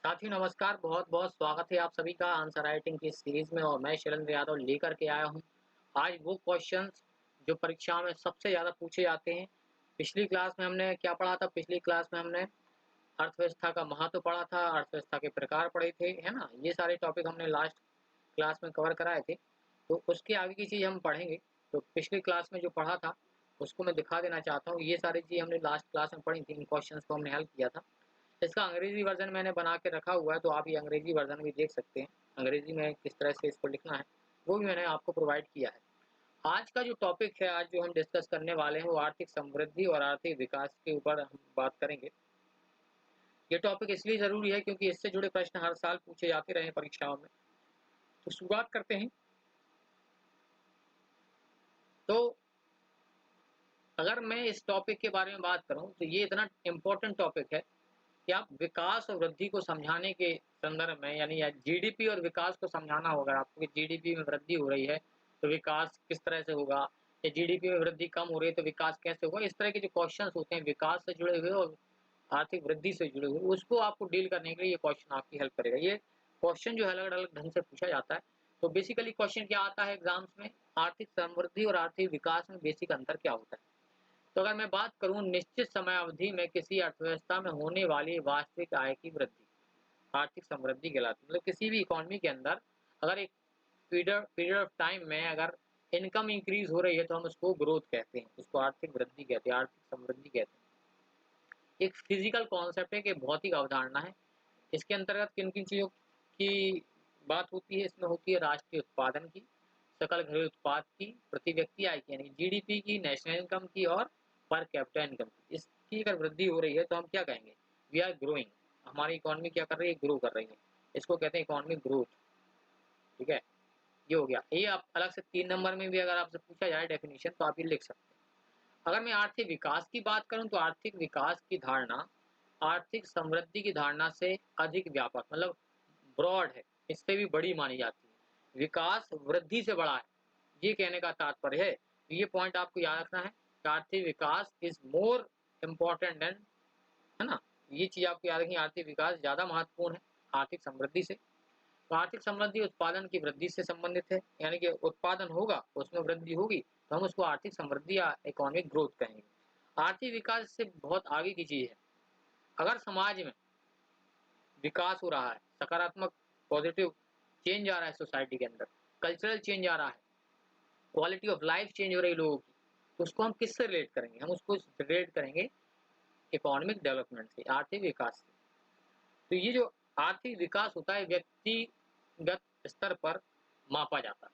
साथियों नमस्कार, बहुत-बहुत स्वागत है आप सभी का आंसर राइटिंग की सीरीज़ में और मैं शैलेंद्र यादव लेकर के आया हूँ। आज वो क्वेश्चंस जो परीक्षा में सबसे ज़्यादा पूछे जाते हैं। पिछली क्लास में हमने क्या पढ़ा था? पिछली क्लास में हमने अर्थव्यवस्था का महत्व पढ़ा था, अर्थव्यवस्था के प्रकार पढ़े थे, है ना? ये सारे टॉपिक हमने लास्ट क्लास में कवर कराए थे। तो उसके आगे की चीज़ हम पढ़ेंगे। तो पिछली क्लास में जो पढ़ा था, उसको मैं दिखा देना चाहता हूँ। ये सारी चीज़ें हमने लास्ट क्लास में पढ़ी थी, इन क्वेश्चंस को हमने हल किया था। इसका अंग्रेजी वर्जन मैंने बना के रखा हुआ है, तो आप ये अंग्रेजी वर्जन भी देख सकते हैं। अंग्रेजी में किस तरह से इसको लिखना है, वो भी मैंने आपको प्रोवाइड किया है। आज का जो टॉपिक है, आज जो हम डिस्कस करने वाले हैं, वो आर्थिक समृद्धि और आर्थिक विकास के ऊपर हम बात करेंगे। ये टॉपिक इसलिए ज़रूरी है क्योंकि इससे जुड़े प्रश्न हर साल पूछे जाते रहे हैं परीक्षाओं में। तो शुरुआत करते हैं। तो अगर मैं इस टॉपिक के बारे में बात करूँ, तो ये इतना इम्पोर्टेंट टॉपिक है कि आप विकास और वृद्धि को समझाने के संदर्भ में यानी या जीडीपी और विकास को समझाना होगा आपको कि जीडीपी में वृद्धि हो रही है, तो विकास किस तरह से होगा? या जीडीपी में वृद्धि कम हो रही है, तो विकास कैसे होगा? इस तरह के जो क्वेश्चंस होते हैं विकास से जुड़े हुए और आर्थिक वृद्धि से जुड़े हुए, उसको आपको डील करने के लिए ये क्वेश्चन आपकी हेल्प करेगा। ये क्वेश्चन जो है अलग-अलग ढंग से पूछा जाता है। तो बेसिकली क्वेश्चन क्या आता है एग्ज़ाम्स में? आर्थिक समृद्धि और आर्थिक विकास में बेसिक अंतर क्या होता है? तो अगर मैं बात करूँ निश्चित समय अवधि में किसी अर्थव्यवस्था में होने वाली वास्तविक आय की वृद्धि, आर्थिक समृद्धि कहलाती है। मतलब किसी भी इकोनॉमी के अंदर अगर एक पीरियड पीरियड ऑफ टाइम में अगर इनकम इंक्रीज़ हो रही है, तो हम उसको ग्रोथ कहते हैं, उसको आर्थिक वृद्धि कहते हैं, आर्थिक समृद्धि कहते हैं। एक फिज़िकल कॉन्सेप्ट है कि भौतिक अवधारणा है। इसके अंतर्गत किन-किन चीज़ों की बात होती है? इसमें होती है राष्ट्रीय उत्पादन की, सकल घरेलू उत्पाद की, प्रति व्यक्ति आय की यानी जीडीपी की, नेशनल इनकम की और पर कैपिटा इनकम की। इसकी अगर वृद्धि हो रही है तो हम क्या कहेंगे? We are growing. हमारी इकोनॉमी क्या कर रही है? ग्रो कर रही है। इसको कहते हैं इकोनॉमिक ग्रोथ, ठीक है? ये हो गया। ये आप अलग से 3 नंबर में भी अगर आपसे पूछा जाए डेफिनिशन तो आप ये लिख सकते हैं। अगर मैं आर्थिक विकास की बात करूँ तो आर्थिक विकास की धारणा आर्थिक समृद्धि की धारणा से अधिक व्यापक मतलब ब्रॉड है, इससे भी बड़ी मानी जाती है। विकास वृद्धि से बड़ा है, ये कहने का तात्पर्य है। ये पॉइंट आपको याद रखना है कि आर्थिक विकास इज़ मोर इम्पोर्टेंट देन, है ना? ये चीज़ आपको याद रखनी है, आर्थिक विकास ज़्यादा महत्वपूर्ण है आर्थिक समृद्धि से। तो आर्थिक समृद्धि उत्पादन की वृद्धि से संबंधित है, यानी कि उत्पादन होगा, उसमें वृद्धि होगी, तो हम उसको आर्थिक समृद्धि या इकोनॉमिक ग्रोथ कहेंगे। आर्थिक विकास से बहुत आगे की चीज़ है। अगर समाज में विकास हो रहा है, सकारात्मक पॉजिटिव चेंज आ रहा है सोसाइटी के अंदर, कल्चरल चेंज आ रहा है, क्वालिटी ऑफ लाइफ चेंज हो रही है लोगों की, तो उसको हम किससे रिलेट करेंगे? हम उसको रिलेट करेंगे इकोनॉमिक डेवलपमेंट से, आर्थिक विकास से। तो ये जो आर्थिक विकास होता है व्यक्तिगत स्तर पर मापा जाता है,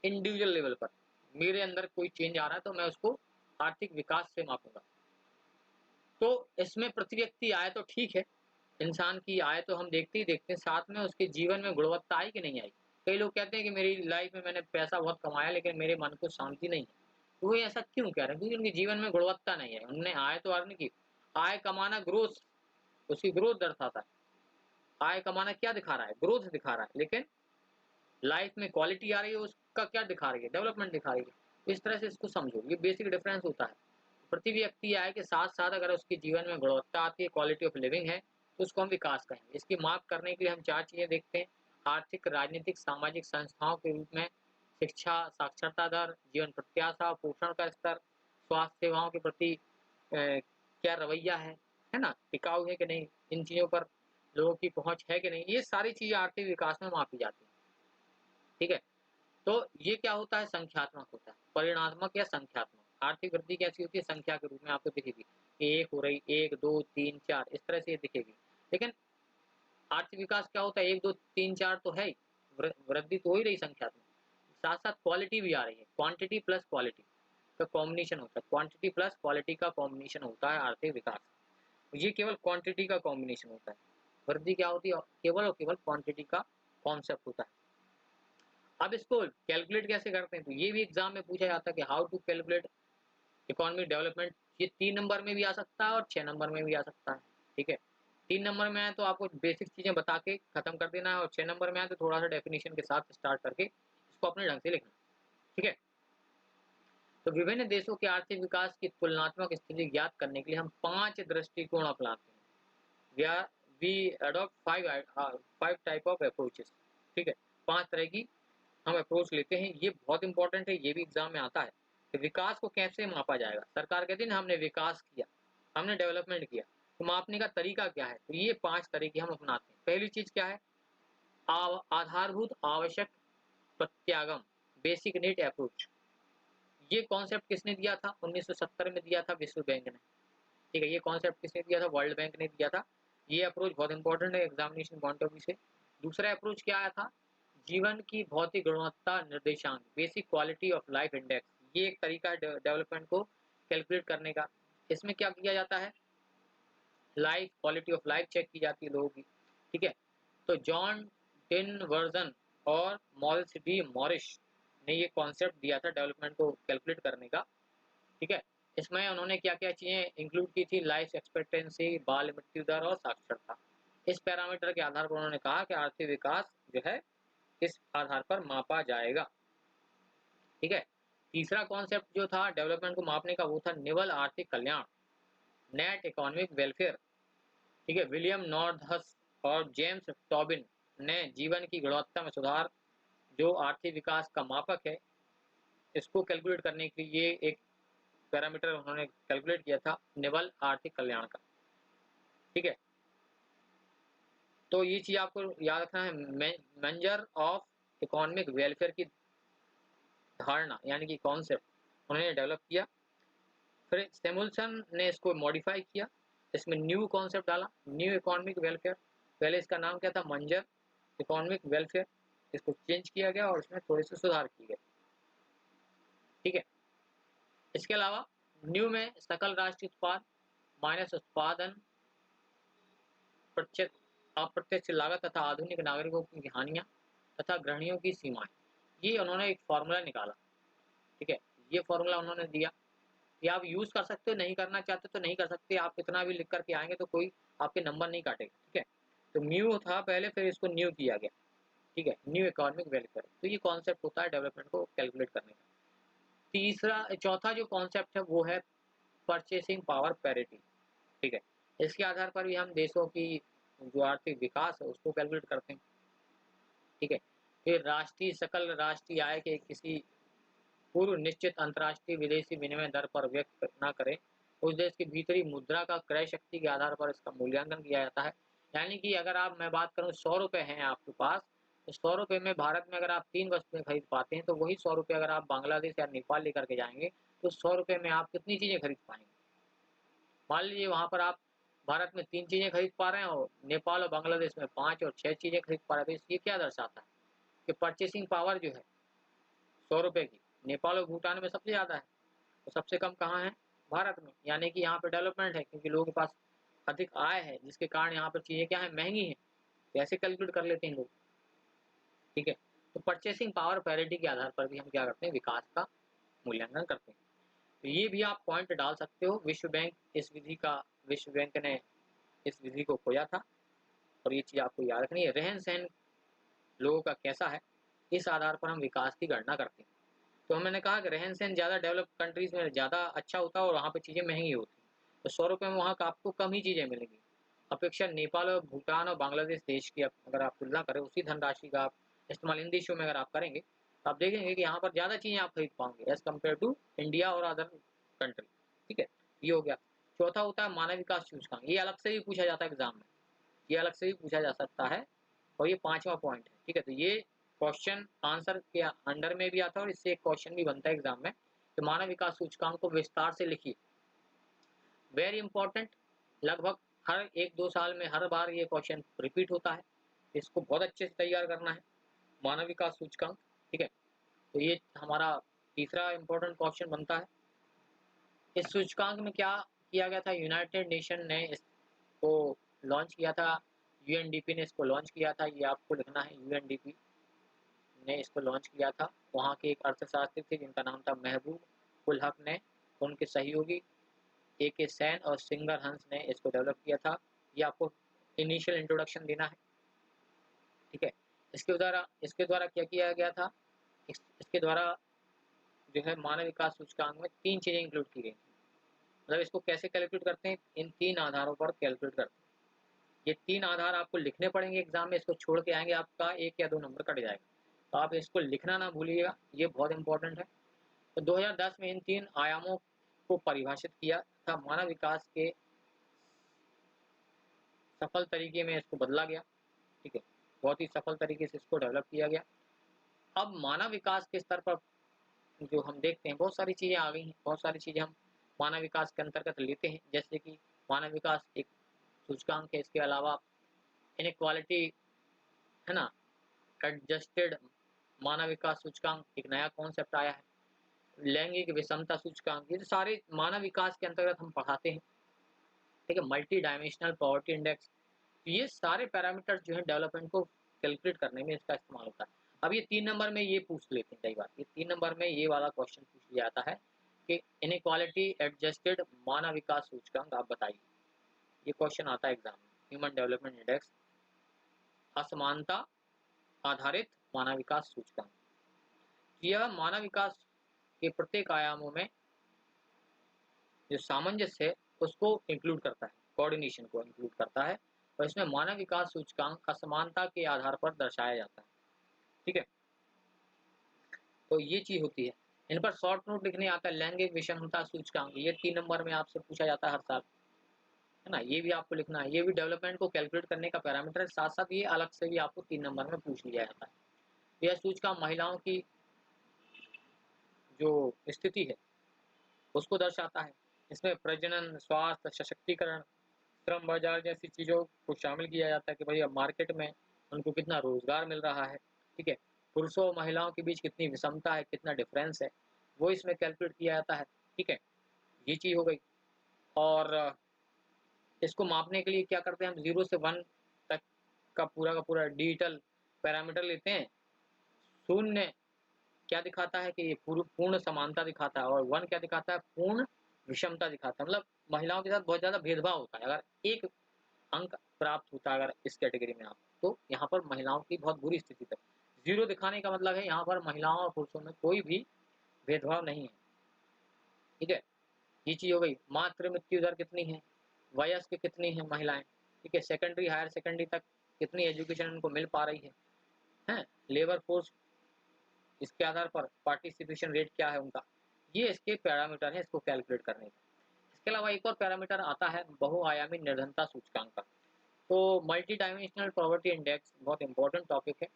इंडिविजुअल लेवल पर। मेरे अंदर कोई चेंज आ रहा है तो मैं उसको आर्थिक विकास से मापूँगा। तो इसमें प्रति व्यक्ति आय तो ठीक है, इंसान की आय तो हम देखते ही देखते हैं, साथ में उसके जीवन में गुणवत्ता आई कि नहीं आई। कई लोग कहते हैं कि मेरी लाइफ में मैंने पैसा बहुत कमाया लेकिन मेरे मन को शांति नहीं है। तो वो ऐसा क्यों कह रहे हैं? क्योंकि उनके जीवन में गुणवत्ता नहीं है। उन्होंने आय तो अर्न की, आय कमाना ग्रोथ, उसकी ग्रोथ दर्शाता है। आय कमाना क्या दिखा रहा है? ग्रोथ दिखा रहा है, लेकिन लाइफ में क्वालिटी आ रही है उसका क्या दिखा रही है? डेवलपमेंट दिखा रही है। तो इस तरह से इसको समझो, ये बेसिक डिफरेंस होता है। प्रति व्यक्ति आय के साथ-साथ अगर उसके जीवन में गुणवत्ता आती है, क्वालिटी ऑफ लिविंग है, तो उसको हम विकास कहेंगे। इसकी माप करने के लिए हम 4 चीज़ें देखते हैं, आर्थिक, राजनीतिक, सामाजिक संस्थाओं के रूप में शिक्षा, साक्षरता दर, जीवन प्रत्याशा, पोषण का स्तर, स्वास्थ्य सेवाओं के प्रति क्या रवैया है ना? टिकाऊ है कि नहीं? इन चीज़ों पर लोगों की पहुँच है कि नहीं? ये सारी चीज़ें आर्थिक विकास में मापी जाती हैं, ठीक है? तो ये क्या होता है? संख्यात्मक होता है, परिमाणात्मक या संख्यात्मक। आर्थिक वृद्धि कैसी होती है? संख्या के रूप में आपको दिखेगी। 1 हो रही, 1, 2, 3, 4 इस तरह से ये दिखेगी। लेकिन आर्थिक विकास क्या होता है? 1, 2, 3, 4 तो है ही, वृद्धि तो हो ही रही संख्यात्मक। साथ-साथ क्वालिटी भी आ रही है, क्वांटिटी प्लस क्वालिटी का कॉम्बिनेशन होता है। क्वांटिटी प्लस क्वालिटी का कॉम्बिनेशन होता है आर्थिक विकास। ये केवल क्वांटिटी का कॉम्बिनेशन होता है। वृद्धि क्या होती है? केवल और केवल क्वांटिटी का कॉन्सेप्ट होता है। अब इसको कैलकुलेट कैसे करते हैं? तो ये भी एग्ज़ाम में पूछा जाता है कि how to calculate economic development. ये 3 नंबर में भी आ सकता है और 6 नंबर में भी आ सकता है, ठीक है? 3 नंबर में आए तो आपको बेसिक चीज़ें बता के खत्म कर देना है और 6 नंबर में आए तो थोड़ा-सा डेफिनिशन के साथ स्टार्ट करके इसको अपने ढंग से लिखना, ठीक है? तो विभिन्न देशों के आर्थिक विकास की तुलनात्मक स्थिति ज्ञात करने के लिए हम 5 दृष्टिकोण अपनाते हैं। We adopt 5 type of approaches, ठीक है, 5 तरह की हम अप्रोच लेते हैं। ये बहुत इंपॉर्टेंट है, ये भी एग्जाम में आता है कि विकास को कैसे मापा जाएगा। सरकार कहती है ना हमने विकास किया, हमने डेवलपमेंट किया, तो मापने का तरीका क्या है? तो ये 5 तरीके हम अपनाते हैं। पहली चीज क्या है? आधारभूत आवश्यक प्रत्यागम, बेसिक नीड अप्रोच। ये कॉन्सेप्ट किसने दिया था? 1970 में दिया था विश्व बैंक ने, ठीक है। ये कॉन्सेप्ट किसने दिया था? वर्ल्ड बैंक ने दिया था। ये अप्रोच बहुत इंपॉर्टेंट है एग्जामिनेशन पॉइंट ऑफ व्यू से। दूसरा अप्रोच क्या आया था? जीवन की भौतिक गुणवत्ता निर्देशांक, basic quality of life index. ये एक तरीका है डेवलपमेंट को कैलकुलेट करने का। इसमें क्या किया जाता है? Life quality of life check की जाती है लोगों की, ठीक है। तो जॉन टिनवर्जन और मॉरिस डी मॉरिश ने ये कॉन्सेप्ट दिया था डेवलपमेंट को कैलकुलेट करने का, ठीक है। इसमें उन्होंने क्या-क्या चीज़ें इंक्लूड की थी? लाइफ एक्सपेक्टेंसी, बाल मृत्यु दर और साक्षरता। इस पैरामीटर के आधार पर उन्होंने कहा कि आर्थिक विकास जो है इस आधार पर मापा जाएगा, ठीक है। तीसरा कॉन्सेप्ट जो था डेवलपमेंट को मापने का वो था निवल आर्थिक कल्याण, नेट इकोनॉमिक वेलफेयर, ठीक है। विलियम नॉर्धस और जेम्स टॉबिन ने जीवन की गुणवत्ता में सुधार जो आर्थिक विकास का मापक है, इसको कैलकुलेट करने के लिए एक पैरामीटर उन्होंने कैलकुलेट किया था निवल आर्थिक कल्याण का, ठीक है। तो ये चीज आपको याद रखना है, मेंजर ऑफ इकोनॉमिक वेलफेयर की धारणा यानी कि कॉन्सेप्ट उन्होंने डेवलप किया। फिर सैमुअल्सन ने इसको मॉडिफाई किया, इसमें न्यू कॉन्सेप्ट डाला, न्यू इकोनॉमिक वेलफेयर। पहले इसका नाम क्या था? मंजर इकोनॉमिक वेलफेयर। इसको चेंज किया गया और इसमें थोड़े से सुधार किए गए, ठीक है। इसके अलावा न्यू में सकल राष्ट्रीय उत्पाद माइनस उत्पादन प्रत्यक्ष अप्रत्यक्ष लागत तथा आधुनिक नागरिकों की हानियां तथा गृहणियों की सीमाएं, ये उन्होंने एक फॉर्मूला निकाला, ठीक है। ये फॉर्मूला उन्होंने दिया, ये आप यूज कर सकते हो, नहीं करना चाहते तो नहीं कर सकते। आप कितना भी लिख करके आएंगे तो कोई आपके नंबर नहीं काटेगा, ठीक है। तो म्यू था पहले, फिर इसको न्यू किया गया, ठीक है, न्यू इकोनॉमिक वेलफेयर। तो ये कॉन्सेप्ट होता है डेवलपमेंट को कैलकुलेट करने का। चौथा जो कॉन्सेप्ट है वो है परचेसिंग पावर पैरिटी, ठीक है। इसके आधार पर भी हम देशों की जो आर्थिक विकास है उसको कैलकुलेट करते हैं, ठीक है। फिर राष्ट्रीय सकल राष्ट्रीय आय के किसी पूर्व निश्चित अंतर्राष्ट्रीय विदेशी विनिमय दर पर व्यक्त न करें, उस देश की भीतरी मुद्रा का क्रय शक्ति के आधार पर इसका मूल्यांकन किया जाता है। यानी कि अगर मैं बात करूं 100 रुपए हैं आपके पास, तो 100 रुपए में भारत में अगर आप 3 वस्तुएं खरीद पाते हैं, तो वही 100 रुपए अगर आप बांग्लादेश या नेपाल लेकर के जाएंगे तो 100 रुपए में आप कितनी चीजें खरीद पाएंगे? मान लीजिए वहां पर आप भारत में 3 चीजें खरीद पा रहे हैं और नेपाल और बांग्लादेश में 5 और 6 चीजें खरीद पा रहे हैं। तो ये क्या दर्शाता है कि परचेसिंग पावर जो है 100 रुपए की नेपाल और भूटान में सबसे ज्यादा है, तो सबसे कम कहाँ है? भारत में। यानी कि यहाँ पे डेवलपमेंट है क्योंकि लोगों के पास अधिक आय है, जिसके कारण यहाँ पर चीजें क्या है? महंगी है। तो ऐसे कैलकुलेट कर लेते हैं लोग, ठीक है। तो परचेसिंग पावर पैरिटी के आधार पर भी हम क्या करते हैं? विकास का मूल्यांकन करते हैं। तो ये भी आप पॉइंट डाल सकते हो। विश्व बैंक ने इस विधि को खोजा था और ये चीज आपको याद रखनी है। रहन सहन लोगों का कैसा है, इस आधार पर हम विकास की गणना करते हैं। तो मैंने कहा कि रहन सहन ज़्यादा डेवलप कंट्रीज में ज़्यादा अच्छा होता है और वहाँ पे चीज़ें महंगी होती हैं। तो 100 रुपये में वहाँ का आपको कम ही चीज़ें मिलेंगी। अपेक्षा नेपाल और भूटान और बांग्लादेश देश की अगर आप तुलना करें, उसी धनराशि का आप इस्तेमाल इन देशों में अगर आप करेंगे, तो आप देखेंगे कि यहाँ पर ज़्यादा चीज़ें आप खरीद पाओगे एज़ कम्पेयर टू इंडिया और अदर कंट्री, ठीक है। ये हो गया। चौथा होता है मानव विकास सूचकांक। ये अलग से भी पूछा जाता है एग्जाम में, ये अलग से भी पूछा जा सकता है और ये 5वां पॉइंट है, ठीक है। तो ये क्वेश्चन आंसर के अंडर में भी आता है और इससे एक क्वेश्चन भी बनता है एग्जाम में। तो मानव विकास सूचकांक को विस्तार से लिखिए, वेरी इंपॉर्टेंट। लगभग हर 1-2 साल में हर बार ये क्वेश्चन रिपीट होता है, इसको बहुत अच्छे से तैयार करना है, मानव विकास सूचकांक, ठीक है। तो ये हमारा तीसरा इंपॉर्टेंट क्वेश्चन बनता है। इस सूचकांक में क्या किया गया था? यूनाइटेड नेशन ने इसको लॉन्च किया था, यूएनडीपी ने इसको लॉन्च किया था। ये आपको लिखना है, यूएनडीपी ने इसको लॉन्च किया था। वहाँ के एक अर्थशास्त्री थे जिनका नाम था महबूब उल हक ने, उनके सहयोगी के सैन और सिंगर हंस ने इसको डेवलप किया था। ये आपको इनिशियल इंट्रोडक्शन देना है, ठीक है। इसके द्वारा क्या किया गया था? इसके द्वारा जो है मानव विकास सूचकांक में 3 चीज़ें इंक्लूड की गई थी। मतलब इसको कैसे कैलकुलेट करते हैं? इन 3 आधारों पर कैलकुलेट करते हैं। ये 3 आधार आपको लिखने पड़ेंगे एग्जाम में, इसको छोड़ के आएंगे आपका 1 या 2 नंबर कट जाएगा। तो आप इसको लिखना ना भूलिएगा, ये बहुत इंपॉर्टेंट है। तो 2010 में इन 3 आयामों को परिभाषित किया था, मानव विकास के सफल तरीके में इसको बदला गया, ठीक है, बहुत ही सफल तरीके से इसको डेवलप किया गया। अब मानव विकास के स्तर पर जो हम देखते हैं, बहुत सारी चीज़ें आ गई हैं, बहुत सारी चीज़ें हम मानव विकास के अंतर्गत लेते हैं, जैसे कि मानव विकास एक सूचकांक है, इसके अलावा इनइक्वालिटी, है ना, एडजस्टेड मानव विकास सूचकांक एक नया कॉन्सेप्ट आया है, लैंगिक विषमता सूचकांक, ये तो सारे मानव विकास के अंतर्गत हम पढ़ाते हैं, ठीक है, मल्टी डायमेंशनल पॉवर्टी इंडेक्स, ये सारे पैरामीटर्स जो है डेवलपमेंट को कैलकुलेट करने में इसका इस्तेमाल होता है। अब ये 3 नंबर में ये पूछ लेते हैं कई बार, ये 3 नंबर में ये वाला क्वेश्चन पूछ लिया जाता है कि इनइक्वालिटी एडजस्टेड मानव विकास सूचकांक आप बताइए, ये क्वेश्चन आता है एग्जाम में। ह्यूमन डेवलपमेंट इंडेक्स असमानता आधारित मानव विकास सूचकांक, यह मानव विकास के प्रत्येक आयामों में जो सामंजस्य है उसको इंक्लूड करता है, कोऑर्डिनेशन को इंक्लूड करता है, और इसमें मानव विकास सूचकांक असमानता के आधार पर दर्शाया जाता है, ठीक है। तो ये चीज होती है। इन पर शॉर्ट नोट लिखने आता है, लैंगिक विषमता सूचकांक, ये 3 नंबर में आपसे पूछा जाता है हर साल, है ना, ये भी आपको लिखना है, ये भी डेवलपमेंट को कैलकुलेट करने का पैरामीटर है, साथ साथ ये अलग से भी आपको 3 नंबर में पूछ लिया जाता है। यह सूचकांक महिलाओं की जो स्थिति है उसको दर्शाता है, इसमें प्रजनन, स्वास्थ्य, सशक्तिकरण, श्रम बाजार जैसी चीज़ों को शामिल किया जाता है कि भाई अब मार्केट में उनको कितना रोजगार मिल रहा है, ठीक है, पुरुषों और महिलाओं के बीच कितनी विषमता है, कितना डिफरेंस है, वो इसमें कैलकुलेट किया जाता है, ठीक है, ये चीज़ हो गई। और इसको मापने के लिए क्या करते हैं, हम 0 से 1 तक का पूरा डिजिटल पैरामीटर लेते हैं। 0 क्या दिखाता है कि ये पूर्ण समानता दिखाता है, और 1 क्या दिखाता है, पूर्ण विषमता दिखाता है, मतलब महिलाओं के साथ बहुत ज़्यादा भेदभाव होता है। अगर एक अंक प्राप्त होता है अगर इस कैटेगरी में आप, तो यहाँ पर महिलाओं की बहुत बुरी स्थिति है। 0 दिखाने का मतलब है यहाँ पर महिलाओं और पुरुषों में कोई भी भेदभाव नहीं है, ठीक है, ये चीज़ हो गई। मातृ मृत्यु दर कितनी है, वयस्क कितनी है महिलाएं, ठीक है, सेकेंडरी हायर सेकेंडरी तक कितनी एजुकेशन उनको मिल पा रही है, लेबर फोर्स, इसके आधार पर पार्टिसिपेशन रेट क्या है उनका, ये इसके पैरामीटर है इसको कैलकुलेट करने का। इसके अलावा एक और पैरामीटर आता है बहुआयामी निर्धनता सूचकांक का। तो मल्टी डायमेंशनल पॉवर्टी इंडेक्स बहुत इंपॉर्टेंट टॉपिक है,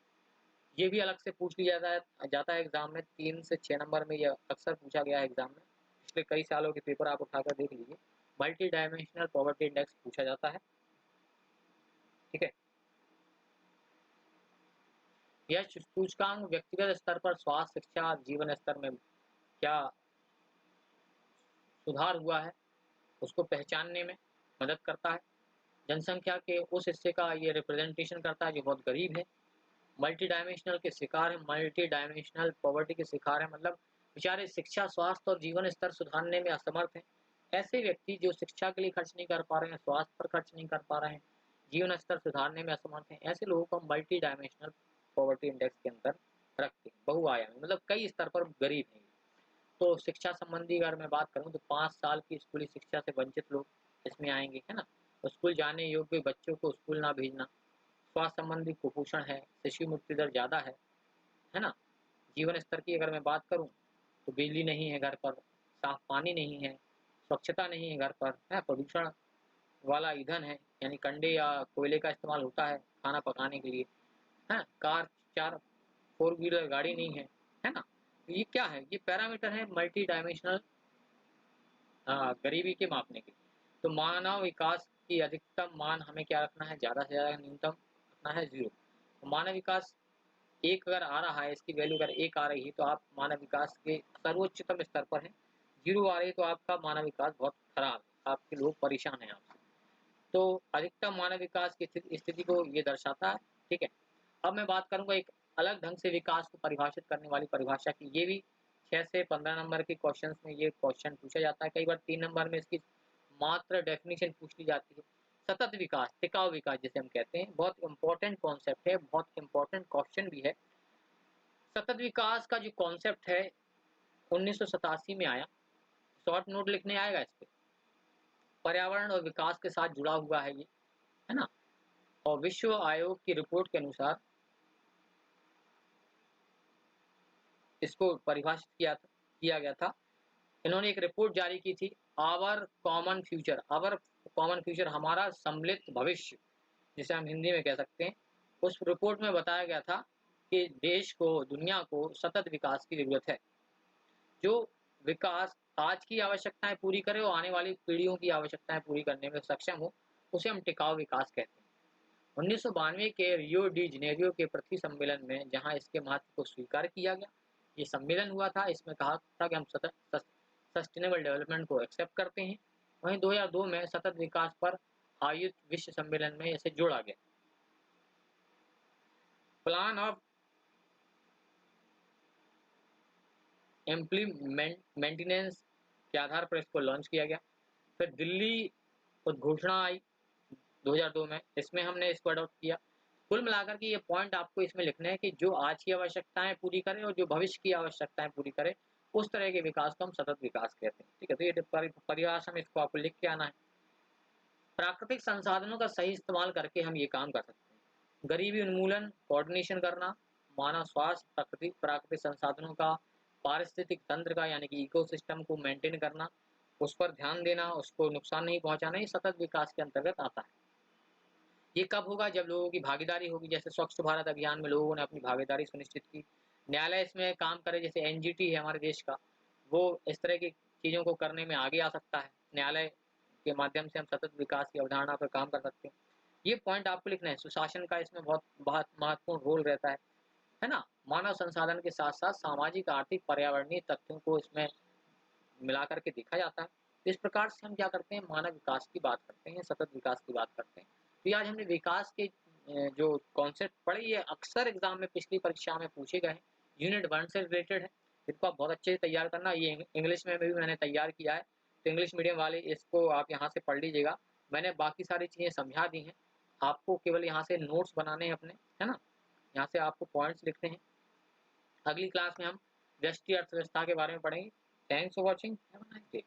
ये भी अलग से पूछ लिया जाता है एग्जाम में, 3 से 6 नंबर में ये अक्सर पूछा गया है एग्जाम में, पिछले कई सालों के पेपर आप उठाकर देख लीजिए, मल्टी डायमेंशनल पॉवर्टी इंडेक्स पूछा जाता है, ठीक है। यह सूचकांक व्यक्तिगत स्तर पर स्वास्थ्य, शिक्षा, जीवन स्तर में क्या सुधार हुआ है उसको पहचानने में मदद करता है। जनसंख्या के उस हिस्से का ये रिप्रेजेंटेशन करता है जो बहुत गरीब है, मल्टी डायमेंशनल के शिकार है, मल्टी डायमेंशनल पॉवर्टी के शिकार है, मतलब बेचारे शिक्षा, स्वास्थ्य और जीवन स्तर सुधारने में असमर्थ हैं। ऐसे व्यक्ति जो शिक्षा के लिए खर्च नहीं कर पा रहे हैं, स्वास्थ्य पर खर्च नहीं कर पा रहे हैं, जीवन स्तर सुधारने में असमर्थ हैं, ऐसे लोगों को हम मल्टी डायमेंशनल पॉवर्टी इंडेक्स के अंदर रखते हैं, बहुआयामी, मतलब कई स्तर पर गरीब हैं। तो शिक्षा संबंधी अगर मैं बात करूँ तो 5 साल की स्कूली शिक्षा से वंचित लोग इसमें आएंगे, है ना, तो स्कूल जाने योग्य बच्चों को स्कूल ना भेजना, स्वास्थ्य संबंधी कुपोषण है, शिशु मृत्यु दर ज़्यादा है ना, जीवन स्तर की अगर मैं बात करूँ तो बिजली नहीं है घर पर, साफ पानी नहीं है, स्वच्छता नहीं है घर पर, है, प्रदूषण वाला ईंधन है, यानी कंडे या कोयले का इस्तेमाल होता है खाना पकाने के लिए, है, कार, 4 4 व्हीलर गाड़ी नहीं है ना, तो ये क्या है, ये पैरामीटर है मल्टी डायमेंशनल गरीबी के मापने के। तो मानव विकास की अधिकतम मान हमें क्या रखना है, ज़्यादा से ज़्यादा न्यूनतम रखना है 0। तो मानव विकास 1 अगर आ रहा है, इसकी वैल्यू अगर 1 आ रही है तो आप मानव विकास के सर्वोच्चतम स्तर पर हैं, 0 आ रही है तो आपका मानव विकास बहुत खराब है, आपके लोग परेशान हैं आपसे। तो अधिकतम मानव विकास की स्थिति को ये दर्शाता है, ठीक है। अब मैं बात करूँगा एक अलग ढंग से विकास को परिभाषित करने वाली परिभाषा की, ये भी 6 से 15 नंबर के क्वेश्चंस में ये क्वेश्चन पूछा जाता है, कई बार 3 नंबर में इसकी मात्र डेफिनेशन पूछ ली जाती है। सतत विकास, टिकाऊ विकास जिसे हम कहते हैं, बहुत इंपॉर्टेंट कॉन्सेप्ट है, बहुत इंपॉर्टेंट क्वेश्चन भी है। सतत विकास का जो कॉन्सेप्ट है 1987 में आया, शॉर्ट नोट लिखने आएगा इस पे, पर्यावरण और विकास के साथ जुड़ा हुआ है ये, है ना, और विश्व आयोग की रिपोर्ट के अनुसार इसको परिभाषित किया गया था। इन्होंने एक रिपोर्ट जारी की थी, आवर कॉमन फ्यूचर, हमारा सम्मिलित भविष्य, जिसे हम हिंदी में कह सकते हैं। उस रिपोर्ट में बताया गया था कि देश को, दुनिया को सतत विकास की ज़रूरत है। जो विकास आज की आवश्यकताएँ पूरी करे और आने वाली पीढ़ियों की आवश्यकताएँ पूरी करने में सक्षम हो, उसे हम टिकाऊ विकास कहते हैं। 1992 के रियो डी जनेरियो के पृथ्वी सम्मेलन में जहाँ इसके महत्व को स्वीकार किया गया, ये सम्मेलन हुआ था, इसमें कहा था कि हम सस्टेनेबल डेवलपमेंट को एक्सेप्ट करते हैं। वहीं 2002 में सतत विकास पर आयोजित विश्व सम्मेलन में इसे जोड़ा गया। प्लान ऑफ मेंटेनेंस के आधार पर इसको लॉन्च किया गया। फिर दिल्ली उद्घोषणा आई 2002 में, इसमें हमने इसको अडॉप्ट किया। कुल मिलाकर के ये पॉइंट आपको इसमें लिखने हैं कि जो आज की आवश्यकताएं पूरी करे और जो भविष्य की आवश्यकताएं पूरी करे, उस तरह के विकास को हम सतत विकास कहते हैं। ठीक है, तो ये परिभाषा में इसको आपको लिख के आना है। प्राकृतिक संसाधनों का सही इस्तेमाल करके हम ये काम कर सकते हैं। गरीबी उन्मूलन, कोऑर्डिनेशन करना, मानव स्वास्थ्य, प्राकृतिक संसाधनों का, पारिस्थितिक तंत्र का यानी कि इकोसिस्टम को मेंटेन करना, उस पर ध्यान देना, उसको नुकसान नहीं पहुंचाना, ये सतत विकास के अंतर्गत आता है। ये कब होगा? जब लोगों की भागीदारी होगी। जैसे स्वच्छ भारत अभियान में लोगों ने अपनी भागीदारी सुनिश्चित की। न्यायालय इसमें काम करे, जैसे एनजीटी है हमारे देश का, वो इस तरह की चीज़ों को करने में आगे आ सकता है। न्यायालय के माध्यम से हम सतत विकास की अवधारणा पर काम कर सकते हैं। ये पॉइंट आपको लिखना है। सुशासन का इसमें बहुत बहुत महत्वपूर्ण रोल रहता है ना? मानव संसाधन के साथ-साथ सामाजिक, आर्थिक, पर्यावरणीय तथ्यों को इसमें मिला कर के देखा जाता है। तो इस प्रकार से हम क्या करते हैं? मानव विकास की बात करते हैं, सतत विकास की बात करते हैं। तो ये आज हमने विकास के जो कॉन्सेप्ट पढ़े, ये अक्सर एग्जाम में, पिछली परीक्षा में पूछे गए हैं। यूनिट 1 से रिलेटेड है। इसको आप बहुत अच्छे से तैयार करना। ये इंग्लिश में भी मैंने तैयार किया है, तो इंग्लिश मीडियम वाले इसको आप यहाँ से पढ़ लीजिएगा। मैंने बाकी सारी चीज़ें समझा दी हैं। आपको केवल यहाँ से नोट्स बनाने हैं अपने, है ना? यहाँ से आपको पॉइंट्स लिखने हैं। अगली क्लास में हम व्यष्टि अर्थव्यवस्था के बारे में पढ़ेंगे। Thanks for watching. Have a nice day.